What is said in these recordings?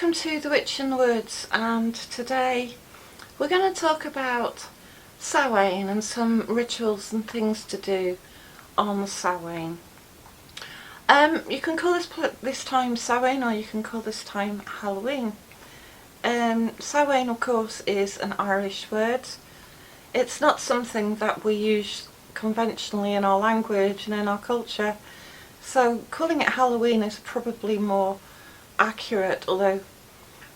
Welcome to The Witch in the Woods, and today we're going to talk about Samhain and some rituals and things to do on Samhain. You can call this time Samhain, or you can call this time Halloween. Samhain, of course, is an Irish word. It's not something that we use conventionally in our language and in our culture, so calling it Halloween is probably more accurate, although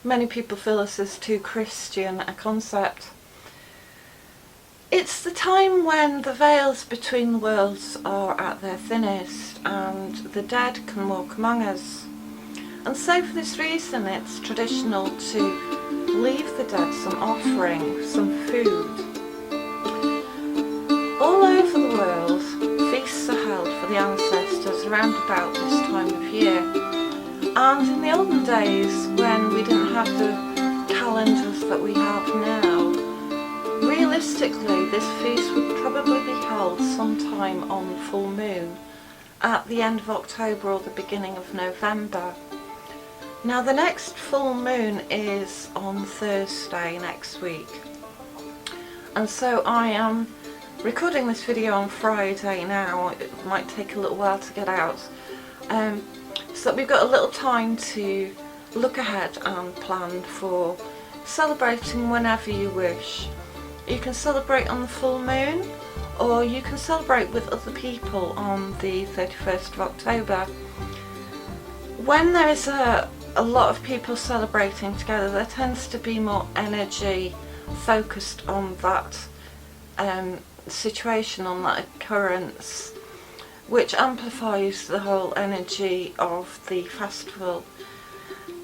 many people feel this is too Christian a concept. It's the time when the veils between the worlds are at their thinnest and the dead can walk among us. And so for this reason it's traditional to leave the dead some offering, some food. All over the world, feasts are held for the ancestors around about this time of year. And in the olden days, when we didn't have the calendars that we have now, realistically this feast would probably be held sometime on the full moon at the end of October or the beginning of November. Now the next full moon is on Thursday next week, and so I am recording this video on Friday now. It might take a little while to get out. So that we've got a little time to look ahead and plan for celebrating whenever you wish. You can celebrate on the full moon, or you can celebrate with other people on the 31st of October. When there is a lot of people celebrating together, there tends to be more energy focused on that situation, on that occurrence, which amplifies the whole energy of the festival.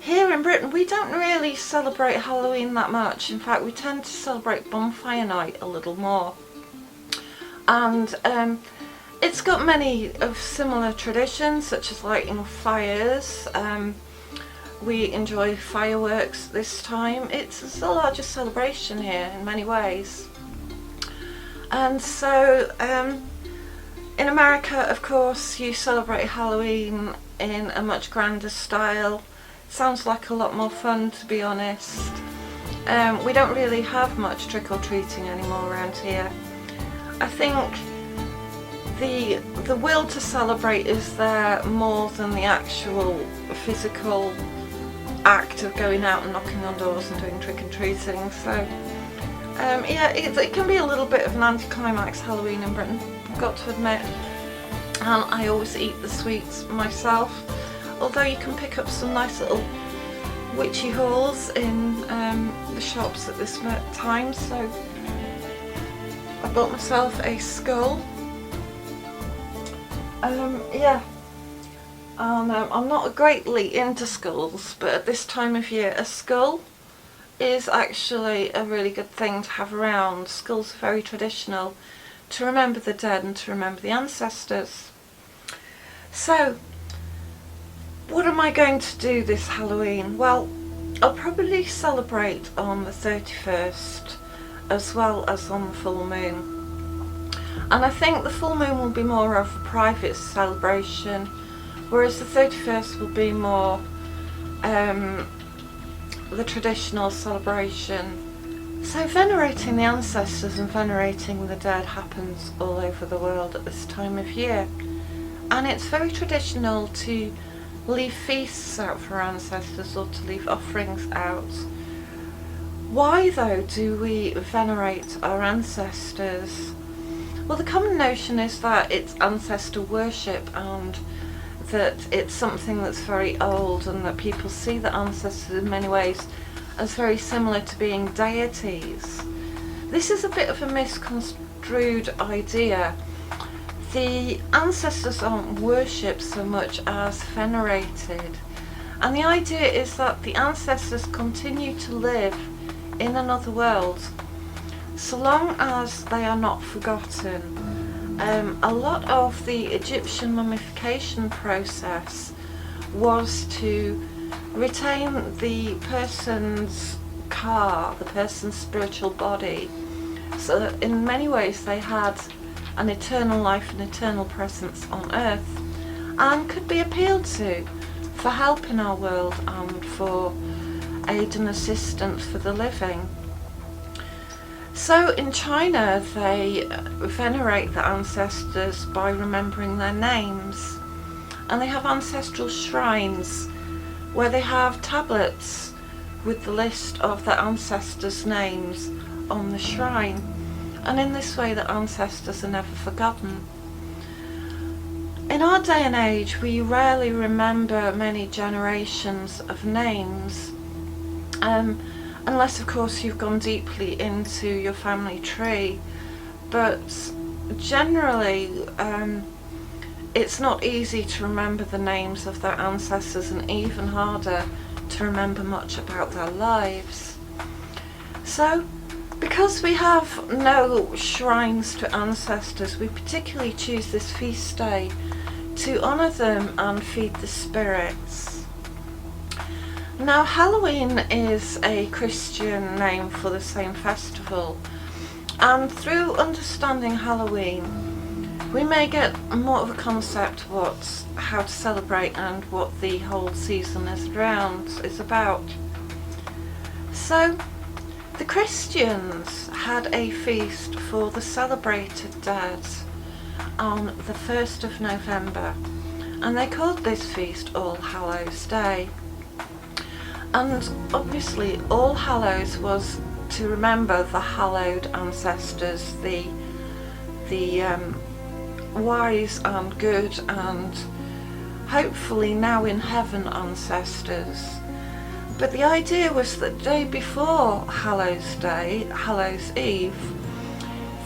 Here in Britain we don't really celebrate Halloween that much. In fact, we tend to celebrate bonfire night a little more, and it's got many of similar traditions, such as lighting fires. We enjoy fireworks this time. It's the largest celebration here in many ways. And so in America, of course, you celebrate Halloween in a much grander style. Sounds like a lot more fun, to be honest. We don't really have much trick-or-treating anymore around here. I think the will to celebrate is there more than the actual physical act of going out and knocking on doors and doing trick-and-treating. So yeah, it can be a little bit of an anticlimax, Halloween in Britain, I've got to admit. And I always eat the sweets myself, although you can pick up some nice little witchy hauls in the shops at this time. So I bought myself a skull. Yeah, and I'm not greatly into skulls, but at this time of year a skull is actually a really good thing to have around. Skulls are very traditional to remember the dead and to remember the ancestors. So what am I going to do this Halloween? Well, I'll probably celebrate on the 31st as well as on the full moon. And I think the full moon will be more of a private celebration, whereas the 31st will be more the traditional celebration. So venerating the ancestors and venerating the dead happens all over the world at this time of year. And it's very traditional to leave feasts out for ancestors, or to leave offerings out. Why though do we venerate our ancestors? Well, the common notion is that it's ancestor worship, and that it's something that's very old, and that people see the ancestors in many ways as very similar to being deities. This is a bit of a misconstrued idea. The ancestors aren't worshipped so much as venerated, and the idea is that the ancestors continue to live in another world so long as they are not forgotten. A lot of the Egyptian mummification process was to retain the person's the person's spiritual body, so that in many ways they had an eternal life and eternal presence on earth, and could be appealed to for help in our world and for aid and assistance for the living. So in China, they venerate the ancestors by remembering their names, and they have ancestral shrines where they have tablets with the list of their ancestors' names on the shrine, and in this way the ancestors are never forgotten. In our day and age, we rarely remember many generations of names, unless of course you've gone deeply into your family tree, but generally it's not easy to remember the names of their ancestors, and even harder to remember much about their lives. So because we have no shrines to ancestors, we particularly choose this feast day to honour them and feed the spirits. Now, Halloween is a Christian name for the same festival, and through understanding Halloween we may get more of a concept of how to celebrate and what the whole season is about. So the Christians had a feast for the celebrated dead on the 1st of November, and they called this feast All Hallows Day. And obviously All Hallows was to remember the hallowed ancestors, the wise and good and hopefully now in heaven ancestors. But the idea was that the day before Hallows Day, Hallows Eve,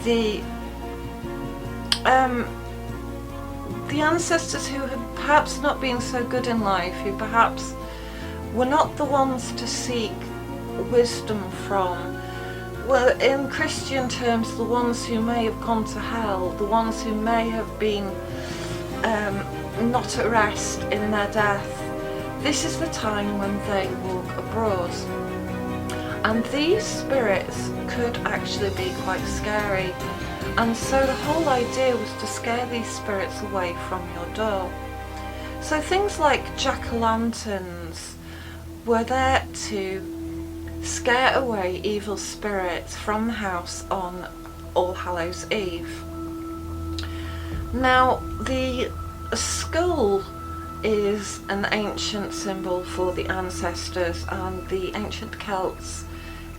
the ancestors who had perhaps not been so good in life, who perhaps were not the ones to seek wisdom from, were in Christian terms the ones who may have gone to hell, the ones who may have been not at rest in their death. This is the time when they walk abroad, and these spirits could actually be quite scary, and so the whole idea was to scare these spirits away from your door. So things like jack-o'-lanterns were there to scare away evil spirits from the house on All Hallows Eve. Now, the skull is an ancient symbol for the ancestors, and the ancient Celts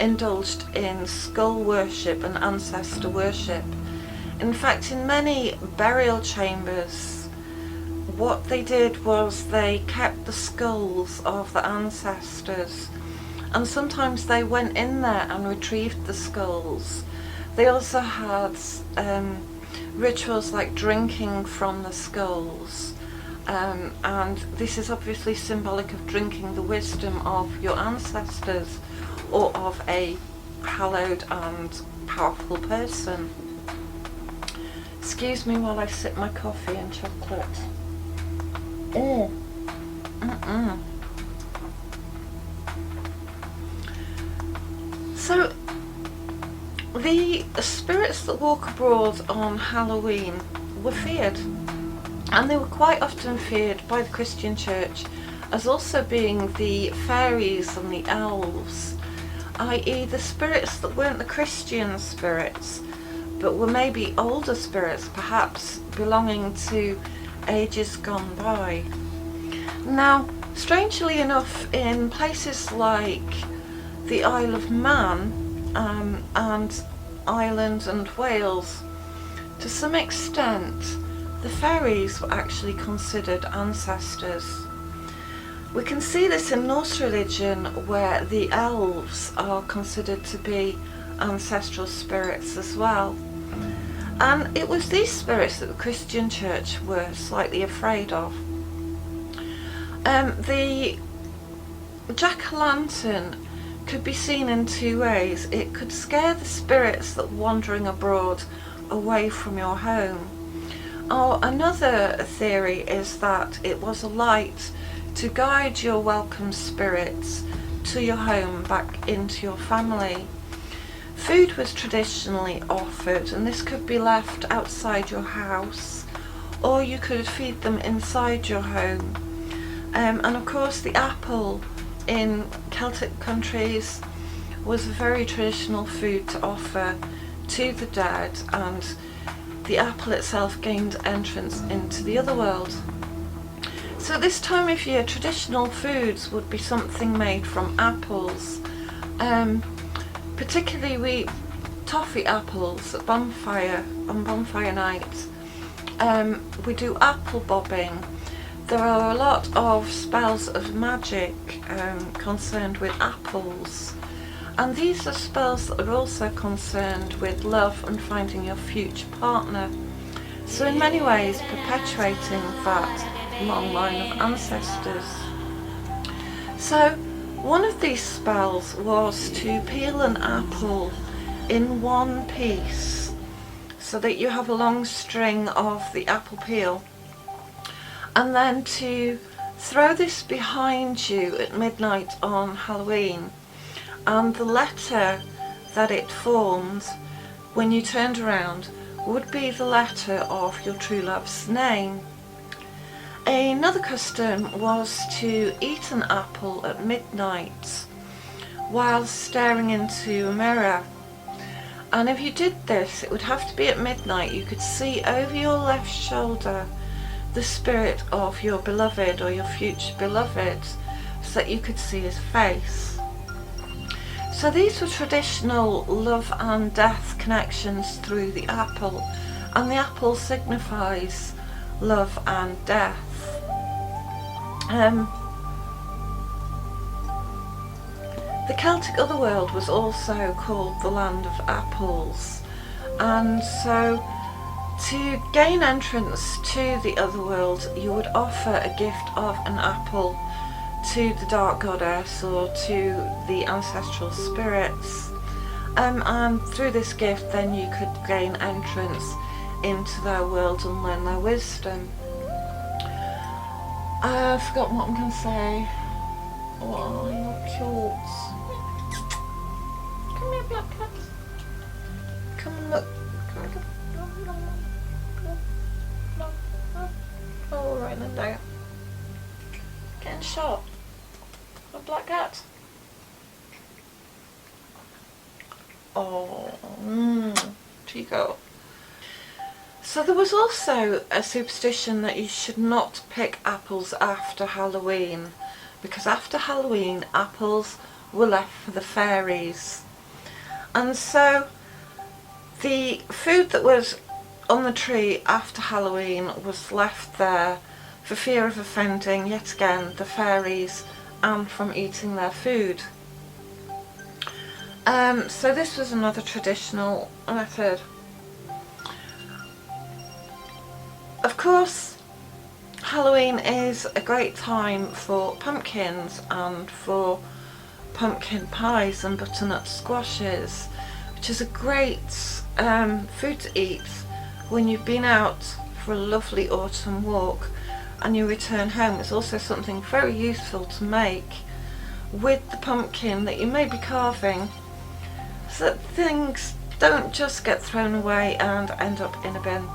indulged in skull worship and ancestor worship. In fact, in many burial chambers, what they did was they kept the skulls of the ancestors, and sometimes they went in there and retrieved the skulls. They also had rituals like drinking from the skulls, and this is obviously symbolic of drinking the wisdom of your ancestors or of a hallowed and powerful person. Excuse me while I sip my coffee and chocolate. So the spirits that walk abroad on Halloween were feared, and they were quite often feared by the Christian Church as also being the fairies and the elves, i.e. the spirits that weren't the Christian spirits but were maybe older spirits, perhaps belonging to ages gone by. Now, strangely enough, in places like the Isle of Man and Ireland and Wales, to some extent the fairies were actually considered ancestors. We can see this in Norse religion, where the elves are considered to be ancestral spirits as well. And it was these spirits that the Christian Church were slightly afraid of. The jack-o'-lantern could be seen in two ways. It could scare the spirits that were wandering abroad away from your home. Or another theory is that it was a light to guide your welcome spirits to your home, back into your family. Food was traditionally offered, and this could be left outside your house, or you could feed them inside your home. And of course the apple in Celtic countries was a very traditional food to offer to the dead, and the apple itself gained entrance into the other world. So at this time of year, traditional foods would be something made from apples. Particularly we toffee apples at bonfire, on bonfire night. We do apple bobbing. There are a lot of spells of magic concerned with apples, and these are spells that are also concerned with love and finding your future partner. So in many ways perpetuating that long line of ancestors. So one of these spells was to peel an apple in one piece, so that you have a long string of the apple peel, and then to throw this behind you at midnight on Halloween, and the letter that it formed when you turned around would be the letter of your true love's name. Another custom was to eat an apple at midnight while staring into a mirror. And if you did this, it would have to be at midnight. You could see over your left shoulder the spirit of your beloved or your future beloved, so that you could see his face. So these were traditional love and death connections through the apple, and the apple signifies love and death. The Celtic otherworld was also called the land of apples, and so to gain entrance to the otherworld you would offer a gift of an apple to the dark goddess or to the ancestral spirits, and through this gift then you could gain entrance into their world and learn their wisdom. I've forgotten what I'm going to say. Oh, you're cute. Come here, black cat. Come and look. Come here. Oh, right in there. Getting shot. A black cat. Oh, Chico. So there was also a superstition that you should not pick apples after Halloween, because after Halloween apples were left for the fairies. And so the food that was on the tree after Halloween was left there for fear of offending, yet again, the fairies and from eating their food. So this was another traditional method. Of course, Halloween is a great time for pumpkins and for pumpkin pies and butternut squashes, which is a great food to eat when you've been out for a lovely autumn walk and you return home. It's also something very useful to make with the pumpkin that you may be carving, so that things don't just get thrown away and end up in a bin.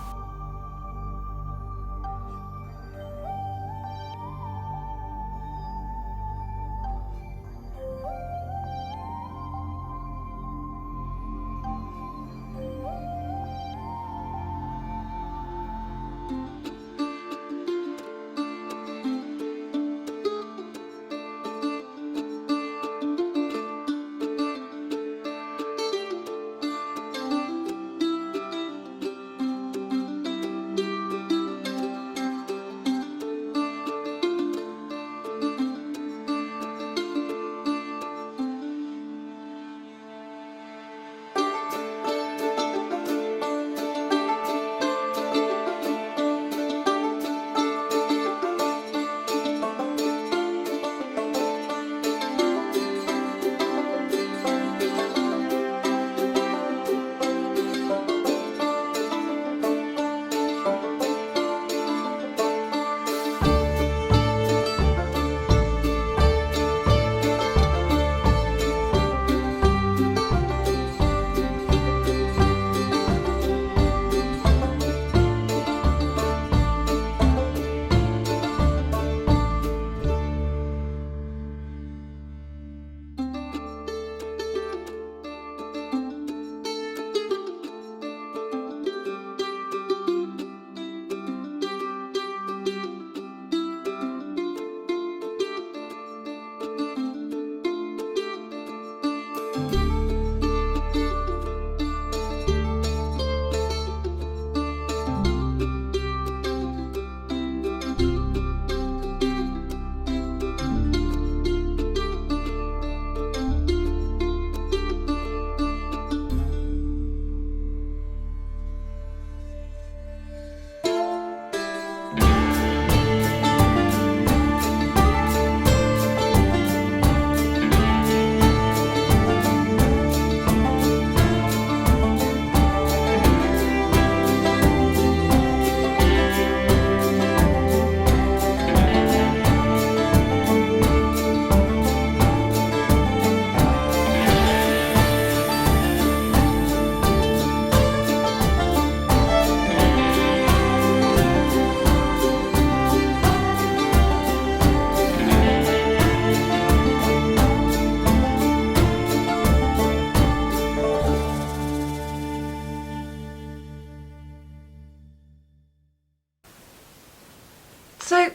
So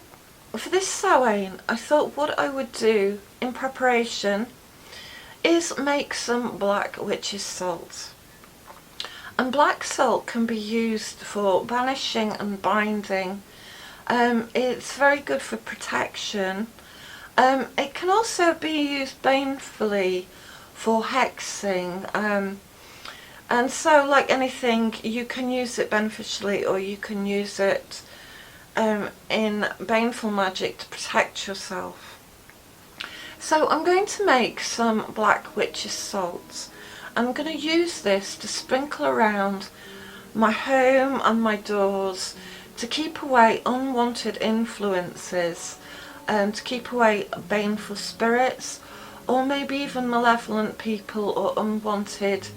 for this Samhain, I thought what I would do in preparation is make some black witch's salt. And black salt can be used for banishing and binding. It's very good for protection. It can also be used banefully for hexing. And so, like anything, you can use it beneficially or you can use it in baneful magic to protect yourself. So I'm going to make some black witch's salt. I'm going to use this to sprinkle around my home and my doors to keep away unwanted influences, to keep away baneful spirits, or maybe even malevolent people or unwanted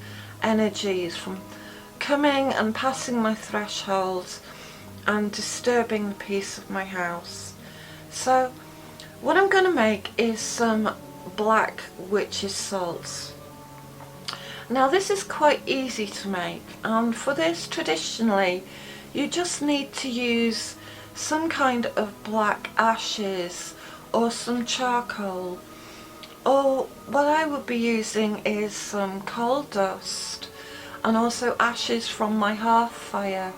energies from coming and passing my threshold and disturbing the peace of my house. So what I'm going to make is some black witch's salt. Now this is quite easy to make, and for this traditionally you just need to use some kind of black ashes or some charcoal, or what I would be using is some coal dust and also ashes from my hearth fire.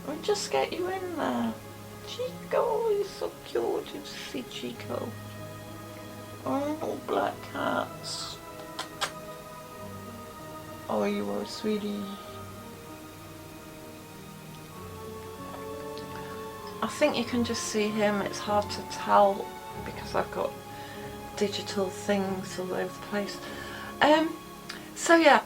I'll just get you in there. Chico, you're so cute to see Chico. Oh, black cats. Oh, you are, sweetie. I think you can just see him. It's hard to tell because I've got digital things all over the place. So yeah,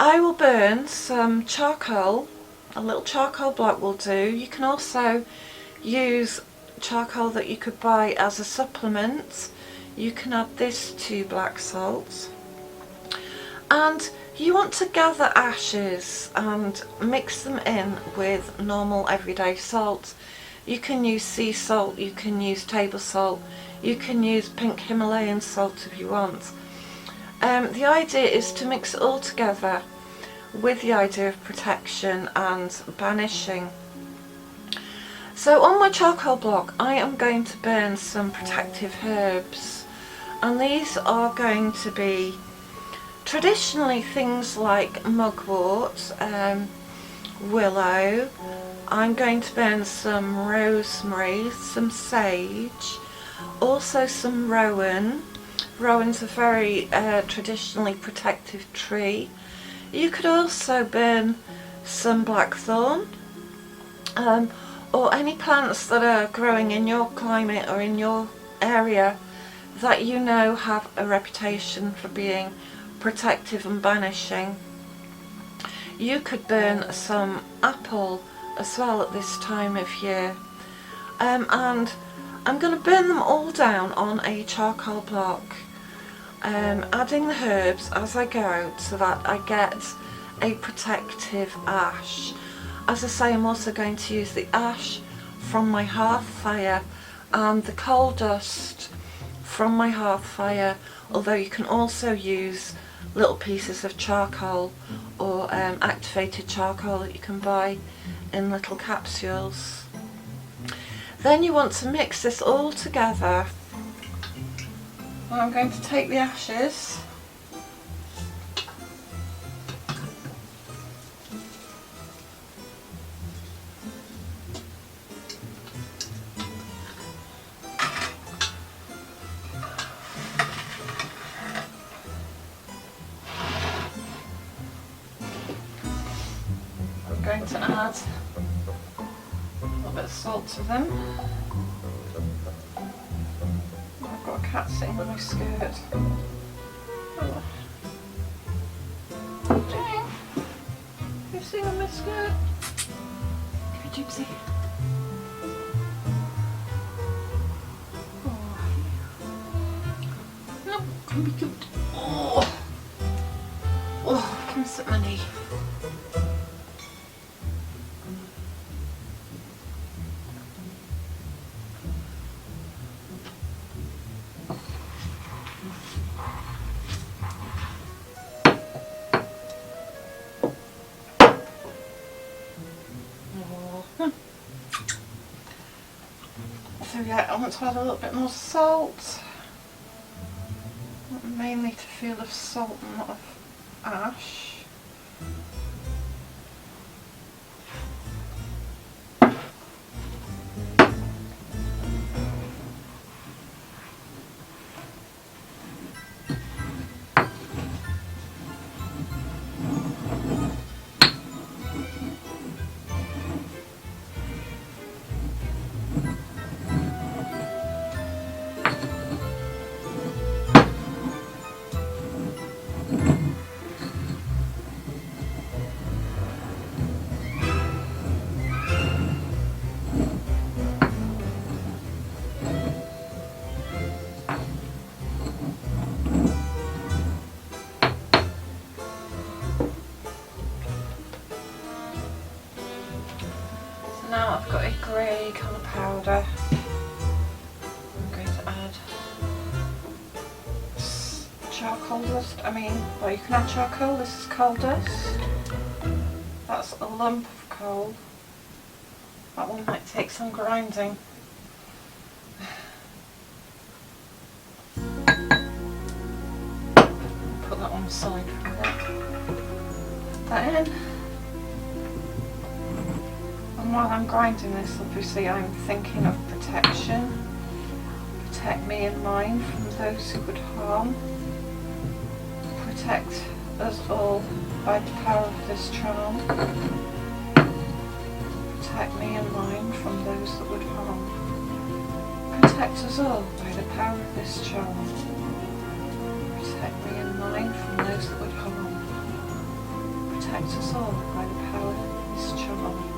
I will burn some charcoal. A little charcoal block will do. You can also use charcoal that you could buy as a supplement. You can add this to black salt. And you want to gather ashes and mix them in with normal everyday salt. You can use sea salt, you can use table salt, you can use pink Himalayan salt if you want. The idea is to mix it all together with the idea of protection and banishing. So on my charcoal block I am going to burn some protective herbs, and these are going to be traditionally things like mugwort, willow. I'm going to burn some rosemary, some sage, also some rowan. Rowan's a very traditionally protective tree. You could also burn some blackthorn, or any plants that are growing in your climate or in your area that you know have a reputation for being protective and banishing. You could burn some apple as well at this time of year, and I'm going to burn them all down on a charcoal block, adding the herbs as I go so that I get a protective ash. As I say, I'm also going to use the ash from my hearth fire and the coal dust from my hearth fire, although you can also use little pieces of charcoal or activated charcoal that you can buy in little capsules. Then you want to mix this all together. Well, I'm going to take the ashes going to add a little bit of salt to them. I've got a cat sitting on my skirt. Oh. Jane, you're sitting on my skirt. Come here, Gypsy. Oh. No, come be good. Oh, oh, come sit on my knee. So yeah, I want to add a little bit more salt. Mainly to feel of salt and not of ash. Now I've got a grey colour powder. I'm going to add charcoal dust. Well, you can add charcoal. This is coal dust. That's a lump of coal. That one might take some grinding. Put that on the side for a bit. Put that in. And while I'm grinding this, obviously I'm thinking of protection. Protect me and mine from those who would harm. Protect us all by the power of this charm. Protect me and mine from those that would harm. Protect us all by the power of this charm. Protect me and mine from those that would harm. Protect us all by the power of this charm.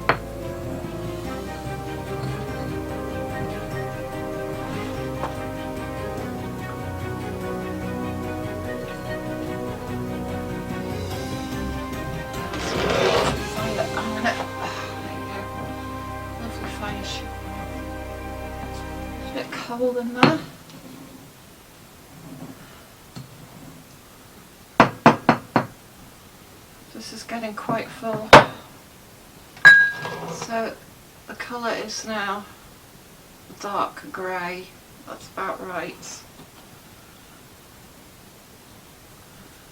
Cold in there. This is getting quite full. So the colour is now dark grey. That's about right.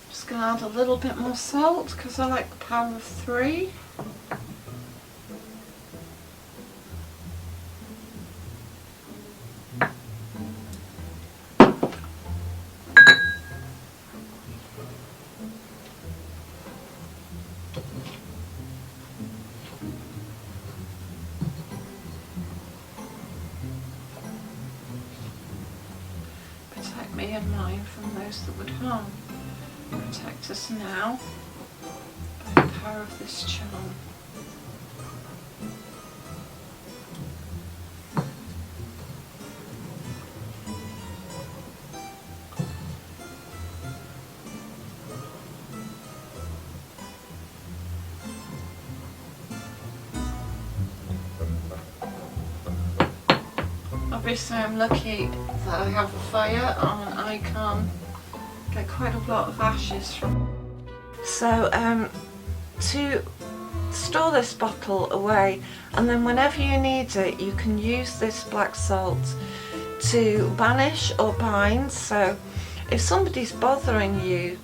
Just going to add a little bit more salt because I like the power of 3. Protect me and mine from those that would harm. Protect us now by the power of this charm. Obviously I'm lucky that I have a fire and I can get quite a lot of ashes from. So to store this bottle away, and then whenever you need it you can use this black salt to banish or bind. So if somebody's bothering you,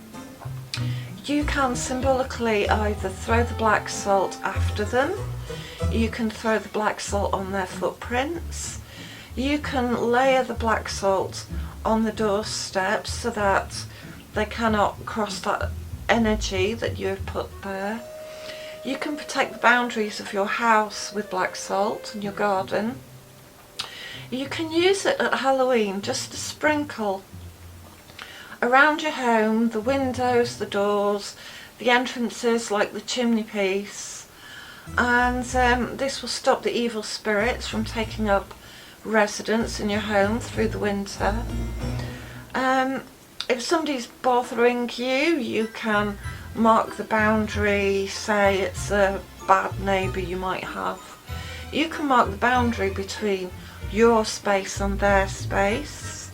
you can symbolically either throw the black salt after them, you can throw the black salt on their footprints, you can layer the black salt on the doorsteps so that they cannot cross that energy that you've put there. You can protect the boundaries of your house with black salt in your garden. You can use it at Halloween just to sprinkle around your home, the windows, the doors, the entrances like the chimney piece, and this will stop the evil spirits from taking up residence in your home through the winter. If somebody's bothering you, you can mark the boundary, say it's a bad neighbour you might have. You can mark the boundary between your space and their space.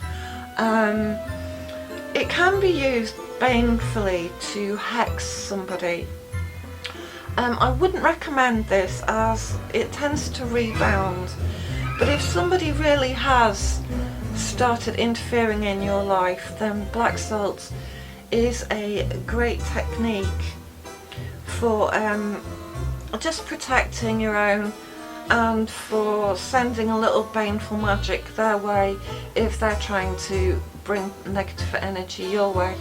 It can be used banefully to hex somebody. I wouldn't recommend this as it tends to rebound But if somebody really has started interfering in your life, then black salt is a great technique for just protecting your own, and for sending a little baneful magic their way if they're trying to bring negative energy your way.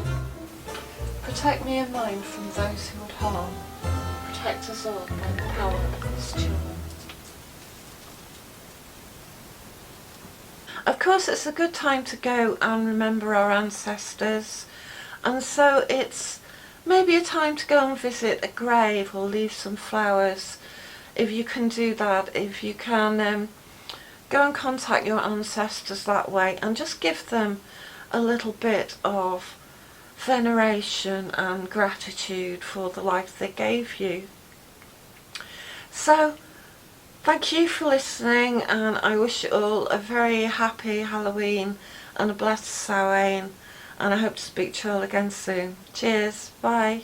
Protect me and mine from those who would harm. Protect us all by the power of this charm. Of course, it's a good time to go and remember our ancestors, and so it's maybe a time to go and visit a grave or leave some flowers. If you can do that, if you can go and contact your ancestors that way and just give them a little bit of veneration and gratitude for the life they gave you. So thank you for listening, and I wish you all a very happy Halloween and a blessed Samhain, and I hope to speak to you all again soon. Cheers, bye.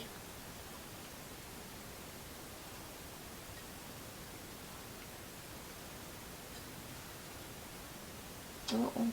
Uh-oh.